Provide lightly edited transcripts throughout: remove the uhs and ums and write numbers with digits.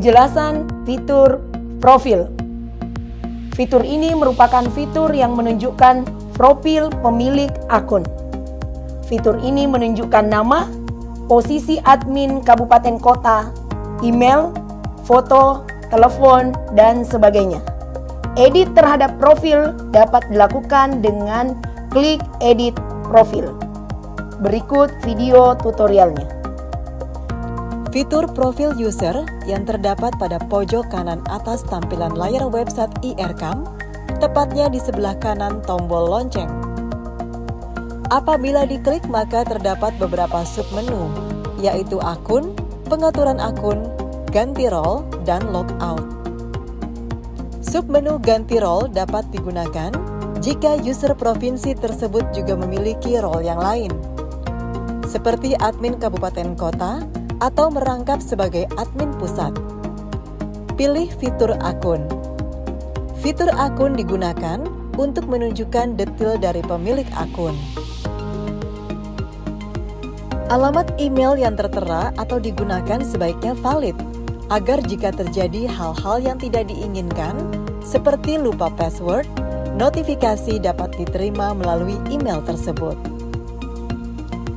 Penjelasan fitur profil. Fitur ini merupakan fitur yang menunjukkan profil pemilik akun. Fitur ini menunjukkan nama, posisi admin kabupaten kota, email, foto, telepon, dan sebagainya. Edit terhadap profil dapat dilakukan dengan klik edit profil. Berikut video tutorialnya. Fitur profil user yang terdapat pada pojok kanan atas tampilan layar website IRCAM, tepatnya di sebelah kanan tombol lonceng. Apabila diklik maka terdapat beberapa submenu, yaitu akun, pengaturan akun, ganti role, dan logout. Submenu ganti role dapat digunakan jika user provinsi tersebut juga memiliki role yang lain, seperti admin kabupaten kota, atau merangkap sebagai admin pusat. Pilih fitur akun. Fitur akun digunakan untuk menunjukkan detail dari pemilik akun. Alamat email yang tertera atau digunakan sebaiknya valid, agar jika terjadi hal-hal yang tidak diinginkan, seperti lupa password, notifikasi dapat diterima melalui email tersebut.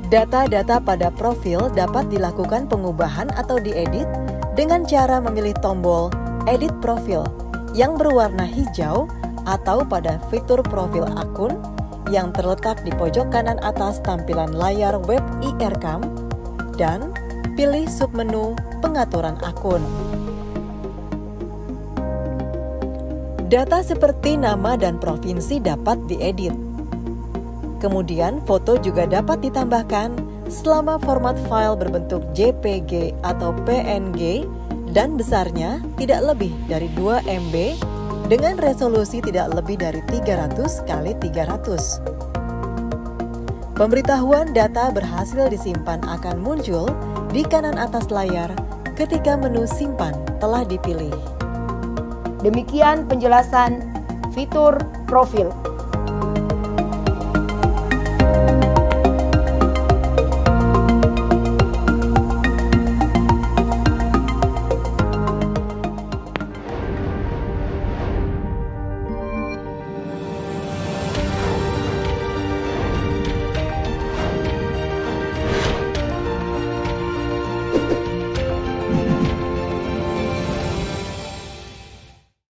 Data-data pada profil dapat dilakukan pengubahan atau diedit dengan cara memilih tombol Edit Profil yang berwarna hijau atau pada fitur profil akun yang terletak di pojok kanan atas tampilan layar web IRCAM dan pilih submenu Pengaturan akun. Data seperti nama dan provinsi dapat diedit. Kemudian foto juga dapat ditambahkan selama format file berbentuk JPG atau PNG dan besarnya tidak lebih dari 2 MB dengan resolusi tidak lebih dari 300 x 300. Pemberitahuan data berhasil disimpan akan muncul di kanan atas layar ketika menu simpan telah dipilih. Demikian penjelasan fitur profil.